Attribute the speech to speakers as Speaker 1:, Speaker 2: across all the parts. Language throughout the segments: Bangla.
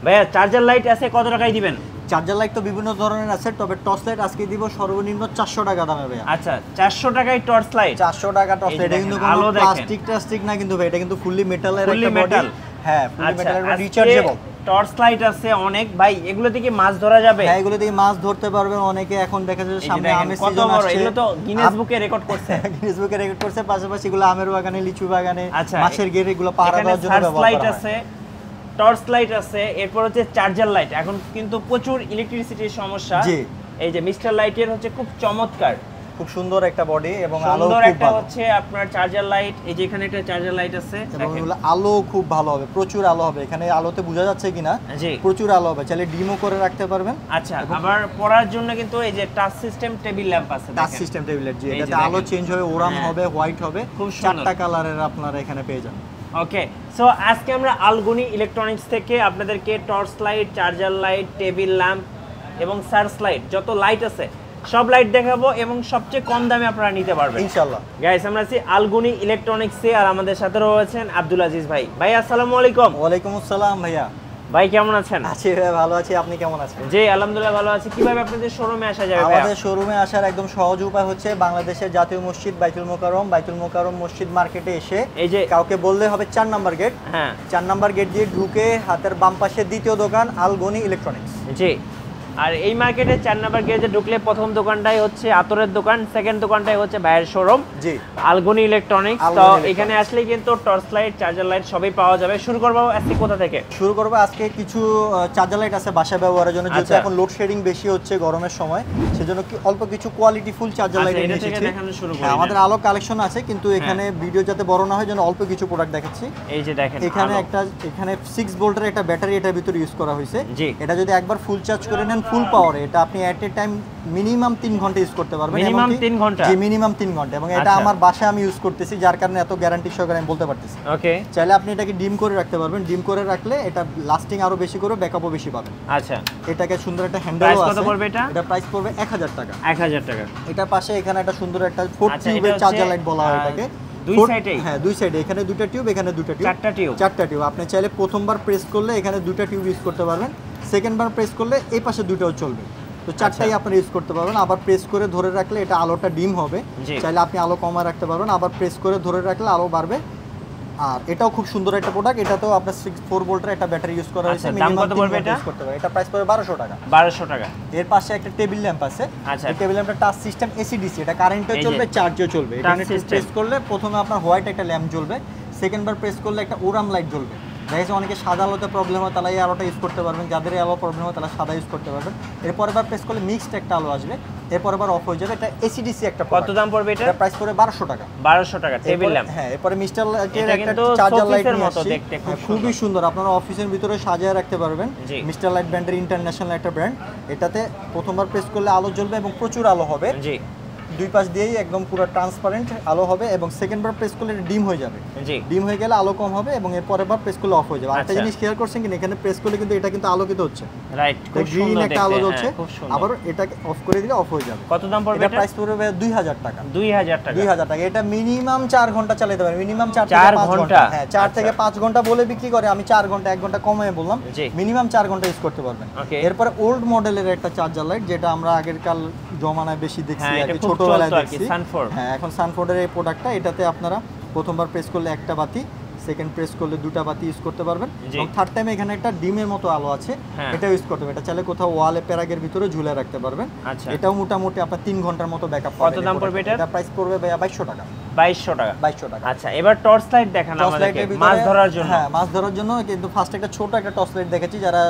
Speaker 1: ভাইয়া চার্জার লাইট আছে কত টাকায় দিবেন?
Speaker 2: চার্জার লাইট তো বিভিন্ন ধরনের আছে, তবে টর্চ লাইট আজকে দিব সর্বনিম্ন 400 টাকা দামে ভাই।
Speaker 1: আচ্ছা 400 টাকায় টর্চ লাইট,
Speaker 2: 400 টাকা টর্চ লাইট। এটা কিন্তু কোনো প্লাস্টিক না কিন্তু ভাই, এটা কিন্তু ফুললি মেটালের একটা বডি। হ্যাঁ ফুললি মেটালের, রিচার্জেবল
Speaker 1: টর্চ লাইট আছে অনেক ভাই। এগুলো থেকে মাছ ধরা যাবে?
Speaker 2: হ্যাঁ এগুলো থেকে মাছ ধরতে পারবেন অনেকে। এখন দেখা যাচ্ছে সামনে আমের সিজন আসছে,
Speaker 1: এগুলো তো গিনেস বুকে রেকর্ড করছে।
Speaker 2: গিনেস বুকে রেকর্ড করছে, পাশাপাশি এগুলো আমের বাগানে, লিচু বাগানে, মাছের গেরে এগুলো পাহারা দেওয়ার জন্য ব্যবহার করা হয়। লাইট আছে,
Speaker 1: টর্চ লাইট আছে, এরপর হচ্ছে চার্জার লাইট। এখন কিন্তু প্রচুর ইলেকট্রিসিটির সমস্যা।
Speaker 2: জি
Speaker 1: এই যে মিস্টার লাইটের হচ্ছে খুব চমৎকার,
Speaker 2: খুব সুন্দর একটা বডি এবং আলো
Speaker 1: খুব
Speaker 2: খুব
Speaker 1: একটা
Speaker 2: ভালো
Speaker 1: হচ্ছে আপনার চার্জার লাইট। এই যে এখানে একটা চার্জার লাইট আছে
Speaker 2: এবং এগুলো আলো খুব ভালো হবে, প্রচুর আলো হবে। এখানে আলোতে বোঝা যাচ্ছে কিনা,
Speaker 1: জি
Speaker 2: প্রচুর আলো হবে, চাইলে ডিমও করে রাখতে পারবেন।
Speaker 1: আচ্ছা আবার পড়ার জন্য কিন্তু এই যে টাচ সিস্টেম টেবিল ল্যাম্প আছে,
Speaker 2: টাচ সিস্টেম টেবিল ল্যাম্প, জি এটাতে আলো চেঞ্জ হবে, ওরাম হবে, হোয়াইট হবে,
Speaker 1: খুব
Speaker 2: চারটা কালারের আপনারা এখানে পেয়ে যাবেন।
Speaker 1: ওকে, সো আজকে আমরা আলগুনি ইলেকট্রনিক্স থেকে আপনাদেরকে torch light, charger light, table lamp এবং সার্চ লাইট, যত লাইট আছে সব লাইট দেখাবো এবং সবচেয়ে কম দামে আপনারা নিতে পারবেন
Speaker 2: ইনশাআল্লাহ।
Speaker 1: গাইস আমরা আছি আলগুনি ইলেকট্রনিক্সে, আর আমাদের সাথে রয়েছেন আব্দুল আজিজ ভাই। ভাই আসসালামু আলাইকুম।
Speaker 2: ওয়ালাইকুম আসসালাম ভাইয়া।
Speaker 1: ভাই কেমন আছেন?
Speaker 2: আছি ভাই, ভালো আছি, আপনি কেমন আছেন?
Speaker 1: জি আলহামদুলিল্লাহ ভালো আছি। কিভাবে আপনাদের শোরুমে আসা যাবে?
Speaker 2: আমাদের শোরুমে আসার একদম সহজ উপায় হচ্ছে বাংলাদেশের জাতীয় মসজিদ বাইতুল মোকাররম মসজিদ মার্কেটে এসে এই যে কাউকে বললে হবে 4 নাম্বার গেট। হ্যাঁ 4 নাম্বার গেট দিয়ে ঢুকে হাতের বাম পাশে দ্বিতীয় দোকান আলগুনি ইলেকট্রনিক্স।
Speaker 1: জি, আর এই মার্কেটে 4 নাম্বার গেটে ঢুকলে প্রথম দোকানটাই হচ্ছে আতরের দোকান, সেকেন্ড দোকানটাই হচ্ছে ভাইয়ের শোরুম, জি আলগুনি ইলেকট্রনিক্স। তো এখানে আসলে কিন্তু টর্চ লাইট, চার্জার লাইট সবই পাওয়া যাবে। শুরু করব আজকে কোথা থেকে?
Speaker 2: শুরু করব আজকে কিছু চার্জার লাইট আছে বাসা ব্যবহারের জন্য, যেহেতু এখন লোড শেডিং বেশি হচ্ছে গরমের সময়, সেজন্য কি অল্প কিছু কোয়ালিটি ফুল চার্জার লাইট এনে এসেছি। আমাদের আলো কালেকশন আছে, কিন্তু এখানে ভিডিও যাতে বড় না হয় জন্য অল্প কিছু প্রোডাক্ট দেখাচ্ছি। এই যে দেখেন এখানে 6 ভোল্টের একটা ব্যাটারি এটার ভিতরে ইউজ করা হয়েছে। এটা যদি একবার ফুল চার্জ করে নেন ফুল পাওয়ারে, এটা আপনি এট এ টাইম মিনিমাম 3 ঘন্টা ইউজ করতে পারবেন।
Speaker 1: মিনিমাম 3 ঘন্টা?
Speaker 2: জি মিনিমাম 3 ঘন্টা। এবং এটা আমার বাসায় আমি ইউজ করতেছি, যার কারণে এত গ্যারান্টি সহকারে আমি বলতে পারতেছি। ওকে, চাইলে আপনি এটাকে ডিম করে রাখতে পারবেন। ডিম করে রাখলে এটা লাস্টিং আরো বেশি করে, ব্যাকআপও বেশি পাবেন। আচ্ছা, এটাকে সুন্দর একটা হ্যান্ডেল আছে। কত পড়বে এটা? এটা প্রাইস পড়বে 1000 টাকা।
Speaker 1: 1000 টাকা।
Speaker 2: এটা পাশে এখানে একটা সুন্দর একটা 4 টিউবের চার্জার লাইট বলা হয় এটাকে। দুই সাইডে? হ্যাঁ দুই সাইডে, এখানে দুটো টিউব, এখানে দুটো টিউব, চারটা টিউব। আপনি চাইলে প্রথমবার প্রেস করলে এখানে দুটো টিউব ইউজ করতে পারবেন, সেকেন্ডবার প্রেস করলে এই পাশে দুটোও চলবে। তো চারটাই আপনি ইউজ করতে পারবেন। আবার প্রেস করে ধরে রাখলে এটা আলোটা ডিম হবে, চাইলে আপনি আলো কমায় রাখতে পারবেন। আবার প্রেস করে ধরে রাখলে আলো বাড়বে। আর এটাও খুব সুন্দর একটা প্রোডাক্ট। এটাতেও আপনার 4 ভোল্টের একটা ব্যাটারি ইউজ করা হয়েছে।
Speaker 1: দাম কত পড়বে এটা?
Speaker 2: ইউজ করতে পারবেন। এটা প্রাইস পড়বে 1200 টাকা।
Speaker 1: 1200 টাকা।
Speaker 2: এর পাশে একটা টেবিল ল্যাম্প আছে। এই টেবিল ল্যাম্পটা টাচ সিস্টেম এসি ডিসি, এটা কারেন্টে চলবে, চার্জেও চলবে। এটা প্রেস করলে প্রথমে আপনার হোয়াইট একটা ল্যাম্প জ্বলবে, সেকেন্ডবার প্রেস করলে একটা ওরাম লাইট জ্বলবে। দেখেছি অনেকে সাদা আলোতে প্রবলেম হয়, তাহলে এই আলোটা ইউজ করতে পারবেন। যাদের এই আলো প্রবলেম হয় তারা সাদা ইউজ করতে পারবেন। এরপরে বার প্রেস করলে মিক্সড একটা আলো আসবে, এরপরে বার অফ হয়ে যাবে। এটা এসিডিসি একটা।
Speaker 1: কত দাম পড়বে এটা?
Speaker 2: এটা প্রাইস পড়বে 1200 টাকা।
Speaker 1: 1200 টাকা টেবিল ল্যাম্প।
Speaker 2: হ্যাঁ, এরপরে মিস্টার লাইটের একটা চার্জার লাইটের মতো দেখতে, খুবই সুন্দর। আপনারা অফিসের ভিতরে সাজিয়ে রাখতে পারবেন। মিস্টার লাইট ব্র্যান্ডের ইন্টারন্যাশনাল একটা ব্র্যান্ড। এটাতে প্রথমবার প্রেস করলে আলো জ্বলবে এবং প্রচুর আলো হবে। জি, দুই পাশ দিয়েই একদম পুরো ট্রান্সপারেন্ট আলো হবে। এবং সেকেন্ডবার প্রেস করলে ডিম হয়ে যাবে। ডিম হয়ে গেলে আলো কম হবে এবং এর পরের বার প্রেস করলে অফ হয়ে যাবে। আরেকটা জিনিস খেয়াল করছেন কিনা, এখানে প্রেস করলে কিন্তু এটা কিন্তু আলোকিত হচ্ছে, রাইট, গ্রিন একটা আলো জ্বলছে। আবার এটাকে অফ করে দিলে অফ হয়ে যাবে। কত দাম পড়বে এটা? প্রাইস পড়বে 2000 টাকা। 2000 টাকা। 2000 টাকা। এটা মিনিমাম 4 ঘন্টা চালাতে পারবেন। মিনিমাম 4 থেকে 5 ঘন্টা। হ্যাঁ 4 থেকে 5 ঘন্টা বলে বিক্রি করে, আমি 4 ঘন্টা 1 ঘন্টা কমিয়ে বললাম। মিনিমাম 4 ঘন্টা ইউজ করতে পারবেন। এরপরে ওল্ড মডেলের একটা চার্জার লাইট, যেটা আমরা আগের কাল জমানায় বেশি দেখছি, আগে ছোটবেলায় দেখছি। হ্যাঁ, এখন সানফোর্ডের এই প্রোডাক্টটা, এটাতে আপনারা প্রথমবার প্রেস করলে একটা বাতি, সেকেন্ড প্রেস করলে দুটো বাতি ইউজ করতে পারবেন। এবং থার্ড টাইমে এখানে একটা ডিমের মতো আলো আছে, এটা ইউজ করতে পারবেন। এটা চাইলে কোথাও ওয়ালে প্যারাগের ভিতরে ঝুলে রাখতে পারবেন। এটাও মোটামুটি আপনার 3 ঘন্টার মতো ব্যাকআপ পাবেন। কত দাম পড়বে এটা? এটা প্রাইস পড়বে 2200 টাকা। 2200 টাকা। 2200 টাকা। আচ্ছা, এবার টর্চ লাইট দেখান আমাদেরকে মাছ ধরার জন্য। হ্যাঁ, মাছ ধরার জন্য। কিন্তু ফার্স্ট একটা ছোট একটা টর্চ লাইট দেখেছি, যারা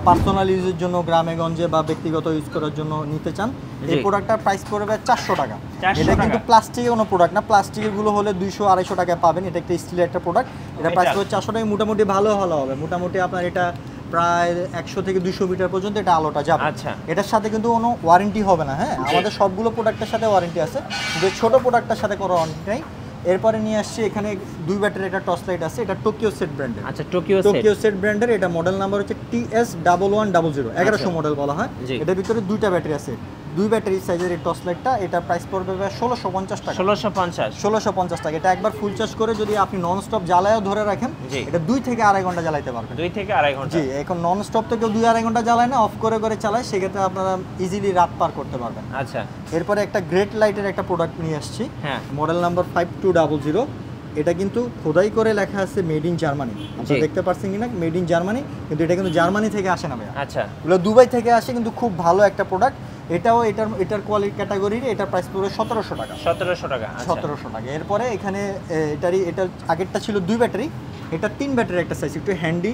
Speaker 2: পার্সোনাল ইউজের জন্য, গ্রামে গঞ্জে বা ব্যক্তিগত ইউজ করার জন্য নিতে চান। এই প্রোডাক্টটার প্রাইস পড়বে 400 টাকা। এটা কিন্তু প্লাস্টিকের কোনো প্রোডাক্ট না, প্লাস্টিকের গুলো হলে 200-250 টাকায় পাবেন। এটা একটা স্টিলের একটা প্রোডাক্ট। এটা প্রাইস পড়বে 400 টাকা। মোটামুটি ভালো হবে। মোটামুটি আপনার এটা প্রায় 100 থেকে 200 মিটার পর্যন্ত এটা আলোটা যাবে। আচ্ছা, এটার সাথে কিন্তু কোনো ওয়ারেন্টি হবে না। হ্যাঁ, আমাদের সবগুলো প্রোডাক্টের সাথে ওয়ারেন্টি আছে, কিন্তু ছোট প্রোডাক্টের সাথে কোনো ওয়ারেন্টি নেই। এরপরে নিয়ে আসছি এখানে 2 ব্যাটারির একটা টর্চ লাইট আছে। এটা টোকিও সেট ব্র্যান্ডের। আচ্ছা, টোকিও সেট ব্র্যান্ডের। এটা মডেল নাম্বার হচ্ছে TS1100, 1100 মডেল বলা হয়। এটার ভিতরে 2টা ব্যাটারি আছে। 2 ব্যাটারি সাইজের এই টর্চ লাইটটা, এটা প্রাইস পড়বে 1650 টাকা। 1650 টাকা। এটা একবার ফুল চার্জ করে যদি আপনি নন স্টপ জ্বালায়ও ধরে রাখেন, এটা 2 থেকে আড়াই ঘন্টা জ্বালাইতে পারবেন।
Speaker 1: 2 থেকে আড়াই ঘন্টা।
Speaker 2: জি, এখন নন স্টপ তো কেউ 2-2.5 ঘন্টা জ্বালায় না, অফ করে করে চালায়, সেক্ষেত্রে আপনারা ইজিলি রাত পার করতে পারবেন।
Speaker 1: আচ্ছা,
Speaker 2: এরপরে একটা গ্রেট লাইটের একটা প্রোডাক্ট নিয়ে আসছি,
Speaker 1: হ্যাঁ,
Speaker 2: মডেল নাম্বার 5200। এটা কিন্তু খোদাই করে লেখা আছে মেড ইন জার্মানি। আপনারা দেখতে পাচ্ছেন কিনা, মেড ইন জার্মানি, কিন্তু এটা কিন্তু জার্মানি থেকে আসে না ভাইয়া।
Speaker 1: আচ্ছা,
Speaker 2: এগুলো দুবাই থেকে আসে, কিন্তু খুব ভালো একটা প্রোডাক্ট। এটাও এটার কোয়ালিটি ক্যাটাগরির, এটার প্রাইস পড়বে 1700 টাকা।
Speaker 1: 1700 টাকা।
Speaker 2: 1700 টাকা। এরপরে এখানে এটার আগেরটা ছিল 2 ব্যাটারি, এটা 3 ব্যাটারি একটা সাইজ, একটু হ্যান্ডি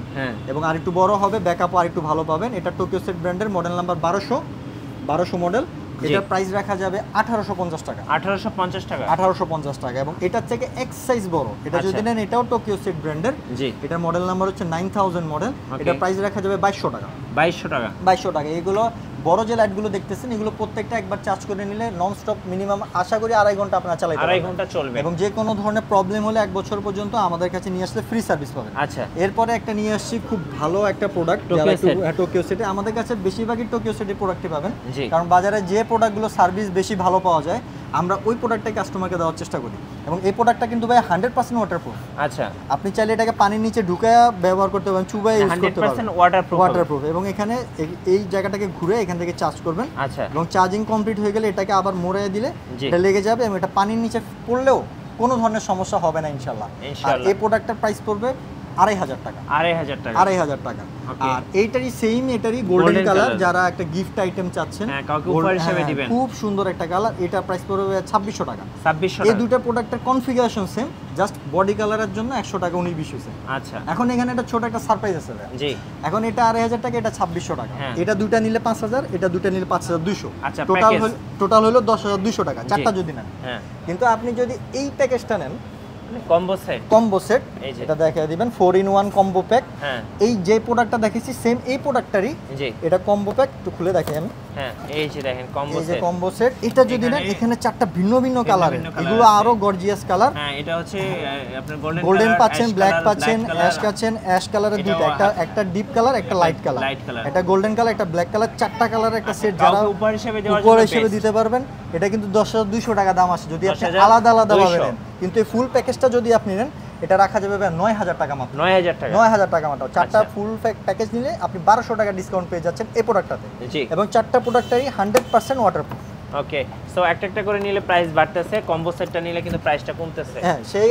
Speaker 2: এবং আর একটু বড় হবে, ব্যাকআপ আর একটু ভালো পাবেন। এটা টোকিও সেট ব্র্যান্ডের, মডেল নাম্বার 1200 মডেল। এটার প্রাইস রাখা যাবে 1850 টাকা।
Speaker 1: 1850 টাকা।
Speaker 2: 1850 টাকা। এবং এটার থেকে এক সাইজ বড়, এটা যদি নেন, এটাও টোকিও সেট ব্র্যান্ডের। এটার মডেল নাম্বার হচ্ছে 9000 মডেল। এটা প্রাইস রাখা যাবে 2200 টাকা।
Speaker 1: 2200 টাকা।
Speaker 2: 2200 টাকা। এগুলো বড় যে লাইটগুলো দেখতেছেন, এগুলো প্রত্যেকটা একবার চার্জ করে নিলে নন স্টপ মিনিমাম আশা করি আড়াই ঘন্টা আপনারা চালাতে পারবেন।
Speaker 1: আড়াই ঘন্টা চলবে।
Speaker 2: এবং যে কোনো ধরনের প্রবলেম হলে 1 বছর পর্যন্ত আমাদের কাছে নিয়ে আসলে ফ্রি সার্ভিস পাবেন।
Speaker 1: আচ্ছা,
Speaker 2: এরপরে একটা নিয়ে আসছি খুব ভালো একটা প্রোডাক্ট, টোকিও সেটে। আমাদের কাছে বেশিরভাগই টোকিও সেটের প্রোডাক্টই পাবেন, কারণ বাজারে যে প্রোডাক্টগুলো সার্ভিস বেশি ভালো পাওয়া যায়, আমরা ওই প্রোডাক্টটাই কাস্টমারকে দেওয়ার চেষ্টা করি। এবং এই প্রোডাক্টটা কিন্তু ভাই 100% ওয়াটারপ্রুফ।
Speaker 1: আচ্ছা,
Speaker 2: আপনি চাইলে এটাকে পানির নিচে ঢুকায়া ব্যবহার করতে পারেন, চুবাই ইউজ করতে পারবেন।
Speaker 1: 100% ওয়াটারপ্রুফ।
Speaker 2: এবং এখানে এই জায়গাটাটাকে ঘুরে এখান থেকে চার্জ করবেন।
Speaker 1: আচ্ছা,
Speaker 2: এবং চার্জিং কমপ্লিট হয়ে গেলে এটাকে আবার মোড়ায় দিলে এটা লেগে যাবে, এবং এটা পানির নিচে পড়লেও কোনো ধরনের সমস্যা হবে না ইনশাআল্লাহ। আর এই প্রোডাক্টটার প্রাইস পড়বে 2500 টাকা। 2500 টাকা। আর এইটারই সেম, এটারই গোল্ডেন কালার, যারা একটা গিফট আইটেম চাচ্ছেন,
Speaker 1: কাউকে উপহার হিসেবে দিবেন,
Speaker 2: খুব সুন্দর একটা কালার। এটা প্রাইস পড়বে 2600 টাকা।
Speaker 1: 2600
Speaker 2: এই দুটো প্রোডাক্টের কনফিগারেশন সেম, জাস্ট বডি কালারের জন্য 100 টাকা 19-20 হইছে।
Speaker 1: আচ্ছা,
Speaker 2: এখন এখানে একটা ছোট একটা সারপ্রাইজ আছে ভাই। জি, এখন এটা 2500 টাকা, এটা 2600 টাকা। এটা দুটো নিলে 5000, এটা দুটো নিলে 5200।
Speaker 1: আচ্ছা,
Speaker 2: টোটাল হলো 10200 টাকা, চারটা যদি নেন। কিন্তু আপনি যদি এই প্যাকেজটা নেন, কম্বো সেট, এটা দেখাই দিবেন 4-in-1 কম্বো প্যাক। এই যে প্রোডাক্টটা দেখেছি সেম এই প্রোডাক্টটারই, এটা কম্বো প্যাক। একটু খুলে দেখেন।
Speaker 1: এই যে দেখেন কম্বো সেট।
Speaker 2: কম্বো সেট এটা যদি নেন, এখানে চারটা ভিন্ন ভিন্ন কালারের, এগুলো আরো গর্জিয়াস কালার।
Speaker 1: এটা হচ্ছে আপনার
Speaker 2: গোল্ডেন পাচ্ছেন, ব্ল্যাক পাচ্ছেন, অ্যাশ কালারের দুটো, একটা ডিপ কালার, একটা লাইট কালার, একটা গোল্ডেন কালার, একটা ব্ল্যাক কালার, চারটা কালারের একটা সেট, যারা উপহার হিসেবে দিতে পারবেন। এটা কিন্তু 10200 টাকা দাম আছে যদি আপনি আলাদা আলাদা ভাবে নেন। কিন্তু এই ফুল প্যাকেজটা যদি আপনি নেন, এটা রাখা যাবে 9000 টাকা মাত্র। 9000 টাকা মাত্র। চারটা ফুল প্যাকেজ নিলে আপনি 1200 টাকা ডিসকাউন্ট পেয়ে যাচ্ছেন এই প্রোডাক্টটাতে। এবং চারটা প্রোডাক্টই 100% ওয়াটারপ্রুফ।
Speaker 1: ওকে, সো একটা করে নিলে প্রাইস বাড়তেছে, কম্বো সেটটা নিলে কিন্তু প্রাইসটা কমতেছে।
Speaker 2: হ্যাঁ, সেই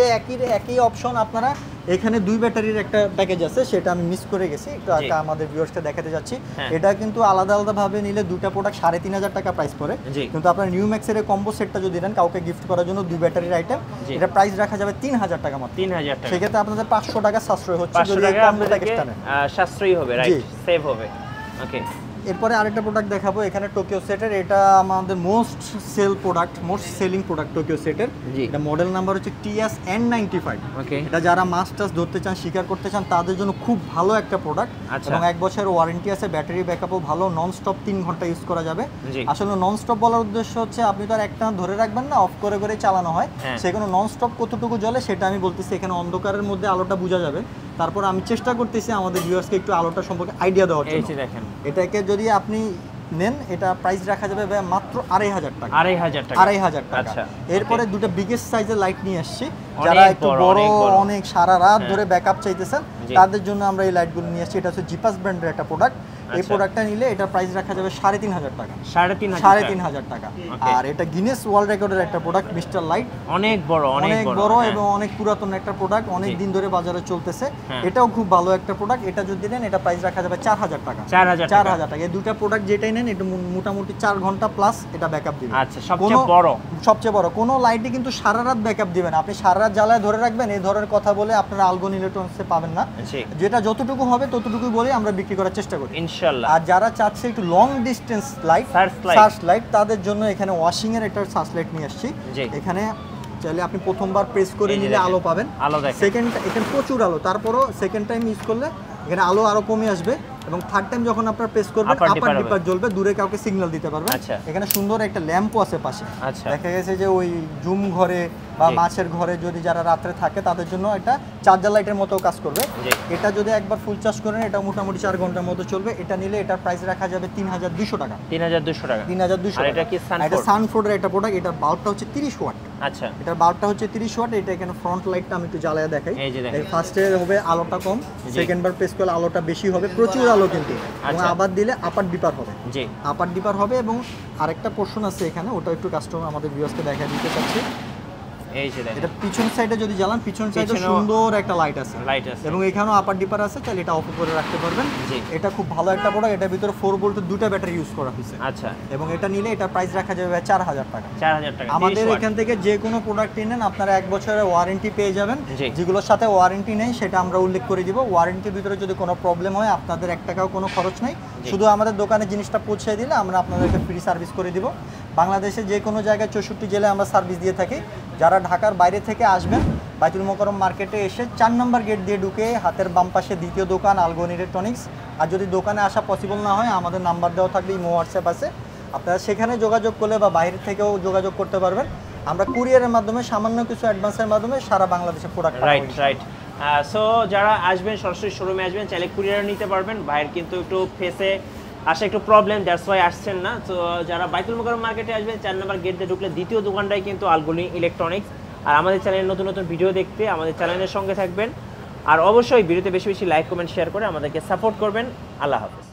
Speaker 2: একই অপশন আপনারা এখানে 2 ব্যাটারির একটা প্যাকেজ আছে, সেটা আমি মিস করে গেছি, একটু আগে আমাদের ভিউয়ার্সকে দেখাতে যাচ্ছি। এটা কিন্তু আলাদা আলাদা ভাবে নিলে দুটো প্রোডাক্ট 3500 টাকা প্রাইস পড়ে। কিন্তু আপনার নিউ ম্যাক্সের কম্বো সেটটা যদি নেন কাউকে গিফট করার জন্য 2 ব্যাটারির আইটেম, এটা প্রাইস রাখা যাবে 3000 টাকা মাত্র।
Speaker 1: 3000 টাকা।
Speaker 2: সেক্ষেত্রে আপনাদের 500 টাকা সাশ্রয় হচ্ছে যদি এই কম্বো প্যাকেজটা নেন।
Speaker 1: সাশ্রয়ী হবে, রাইট, সেভ হবে। ওকে,
Speaker 2: এরপরে আরেকটা প্রোডাক্ট দেখাবো এখানে টোকিও সেটের। এটা আমাদের মোস্ট সেলিং প্রোডাক্ট টোকিও সেটের। এটা মডেল নাম্বার হচ্ছে TS-N95।
Speaker 1: ওকে,
Speaker 2: এটা যারা মাস্টার্স ধরতে চান, শিকার করতে চান, তাদের জন্য খুব ভালো একটা প্রোডাক্ট। এবং 1 বছরের ওয়ারেন্টি আছে, ব্যাটারি ব্যাকআপও ভালো, নন স্টপ 3 ঘন্টা ইউজ করা যাবে। আসলে নন স্টপ বলার উদ্দেশ্য হচ্ছে আপনি তো আর একটা ধরে রাখবেন না, অফ করে করে চালানো হয়। সেখানে নন স্টপ কতটুকু জ্বলে সেটা আমি বলতেছি, এখানে অন্ধকারের মধ্যে আলোটা বোঝা যাবে। তারপর আমি চেষ্টা করতেছি আমাদের ভিউয়ার্সকে একটু আলোটা সম্পর্কে আইডিয়া দেওয়ার জন্য। দেখেন, এটাকে যদি আপনি নেন, এটা প্রাইস রাখা যাবে মাত্র 2500 টাকা। 2500 টাকা। এরপরে দুটো বিগেস্ট সাইজের লাইট নিয়ে আসছি, যারা একটু বড়, অনেক সারা রাত ধরে ব্যাকআপ চাইতেছেন, তাদের জন্য আমরা এই লাইটগুলো নিয়ে আসছি। এটা হচ্ছে জিপাস ব্র্যান্ডের একটা প্রোডাক্ট। এই প্রোডাক্টটা নিলে এটা প্রাইস রাখা যাবে 3500 টাকা। 3500 টাকা। আর এটা গিনেস ওয়ার্ল্ড রেকর্ডের একটা প্রোডাক্ট, মিস্টার লাইট। অনেক বড় এবং অনেক পুরাতন একটা প্রোডাক্ট, অনেক দিন ধরে বাজারে চলতেছে। এটাও খুব ভালো একটা প্রোডাক্ট। এটা যদি নেন, এটা প্রাইস রাখা যাবে 4000 টাকা। 4000 টাকা। এই দুটো প্রোডাক্ট যেটাই নেন, এটা মোটামুটি 4 ঘন্টা প্লাস এটা ব্যাকআপ দিবে।
Speaker 1: আচ্ছা, সবচেয়ে বড়
Speaker 2: কোনো লাইটে কিন্তু সারা রাত ব্যাকআপ দিবেন। আপনি সারা রাত জ্বালায় ধরে রাখবেন, এই ধরনের কথা বলে আপনারা আলগোন ইলেকট্রনিক্সে পাবেন না। যেটা যতটুকু হবে ততটুকুই বলে আমরা বিক্রি করার চেষ্টা করি ইনশাআল্লাহ। আর যারা চাচ্ছে একটু long distance light, search light, তাদের জন্য এখানে ওয়াশিং এর একটা সার্চ লাইট নিয়ে আসছি। এখানে চাইলে আপনি প্রথমবার প্রেস করে নিলে আলো পাবেন, সেকেন্ড এখানে প্রচুর আলো, তারপরও সেকেন্ড টাইম ইউজ করলে এখানে আলো আরো কমে আসবে। এবং থার্ড টাইম যখন আপনারা প্রেস করবেন আপার ডিপার জ্বলবে, দূরে কাউকে সিগন্যাল দিতে পারবেন। এখানে সুন্দর একটা ল্যাম্পও আছে পাশে। দেখা গেছে যে ওই জুম ঘরে বা মাছের ঘরে যদি যারা রাত্রে থাকে তাদের জন্য এটা চার্জার লাইটের মতো কাজ করবে। এটা যদি একবার ফুল চার্জ করেন এটা মোটামুটি 4 ঘন্টার মতো চলবে। এটা নিলে এটার প্রাইস রাখা যাবে 3200 টাকা।
Speaker 1: 3200 টাকা।
Speaker 2: 3200 টাকা।
Speaker 1: এটা কি
Speaker 2: এটা সানফোর্ডের একটা প্রোডাক্ট। এটার বাল্বটা হচ্ছে 30 ওয়াট।
Speaker 1: আচ্ছা,
Speaker 2: এটার বাল্বটা হচ্ছে 30 ওয়াট। এটা এখানে ফ্রন্ট লাইটটা আমি একটু জ্বালায় দেখাই। এই ফার্স্টে হবে আলোটা কম, সেকেন্ড বার প্রেস করলে আলোটা বেশি হবে, প্রচুর আলো কিন্তু। এবং আবার দিলে আপার ডিপার হবে। জি, আপার ডিপার হবে। এবং আরেকটা পোরশন আছে এখানে, ওটা একটু কাস্টমার আমাদের ভিউয়ার্সকে দেখাই দিতে চাচ্ছি। এই যে দেখেন, এটা পিছন সাইডে যদি জ্বালান, পিছন সাইডে সুন্দর একটা লাইট আছে এবং এখানেও আপার ডিপার আছে, তাহলে এটা অফ করে রাখতে পারবেন। এটা খুব ভালো একটা প্রোডাক্ট। এটার ভিতরে 4 ভোল্টের দুটো ব্যাটারি ইউজ করা হয়েছে। আচ্ছা, এবং এটা নিলে এটা প্রাইস রাখা যাবে 4000 টাকা। 4000 টাকা। আমাদের এখান থেকে যে কোনো প্রোডাক্ট নেন আপনারা 1 বছরের ওয়ারেন্টি পেয়ে যাবেন। যেগুলোর সাথে ওয়ারেন্টি নেই সেটা আমরা উল্লেখ করে দিব। ওয়ারেন্টির ভিতরে যদি কোনো প্রবলেম হয় আপনাদের 1 টাকাও কোনো খরচ নাই, শুধু আমাদের দোকানে জিনিসটা পৌঁছে দিলে আমরা আপনাদেরকে ফ্রি সার্ভিস করে দিব। বাংলাদেশে যে কোনো জায়গায় 64 জেলায় আমরা সার্ভিস দিয়ে থাকি। যারা ঢাকার বাইরে থেকে আসবেন, বাইতুল মোকাররম মার্কেটে এসে 4 নম্বর গেট দিয়ে ঢুকে হাতের বাম পাশে দ্বিতীয় দোকান আলগনি ইলেকট্রনিক্স। আর যদি দোকানে আসা পসিবল না হয় আমাদের নাম্বার দেওয়া থাকবে, ইমো হোয়াটসঅ্যাপ আছে, আপনারা সেখানে যোগাযোগ করলে বা বাইরে থেকেও যোগাযোগ করতে পারবেন। আমরা কুরিয়ারের মাধ্যমে সামান্য কিছু অ্যাডভান্সের মাধ্যমে সারা বাংলাদেশে প্রোডাক্ট। রাইট।
Speaker 1: সো যারা আসবেন সরাসরি শোরুমে আসবেন, চাইলে কুরিয়ার নিতে পারবেন। ভাইয়ের কিন্তু একটু ফেসে আসে একটু প্রবলেম, দ্যাটস ওয়াই আসছেন না। তো যারা বাইতুল মোকাররম মার্কেটে আসবেন 4 নম্বর গেট দিয়ে ঢুকলে দ্বিতীয় দোকানটাই কিন্তু আলগনি ইলেকট্রনিক্স। আর আমাদের চ্যানেলের নতুন নতুন ভিডিও দেখতে আমাদের চ্যানেলের সঙ্গে থাকবেন। আর অবশ্যই ভিডিওতে বেশি বেশি লাইক কমেন্ট শেয়ার করে আমাদেরকে সাপোর্ট করবেন। আল্লাহ হাফেজ।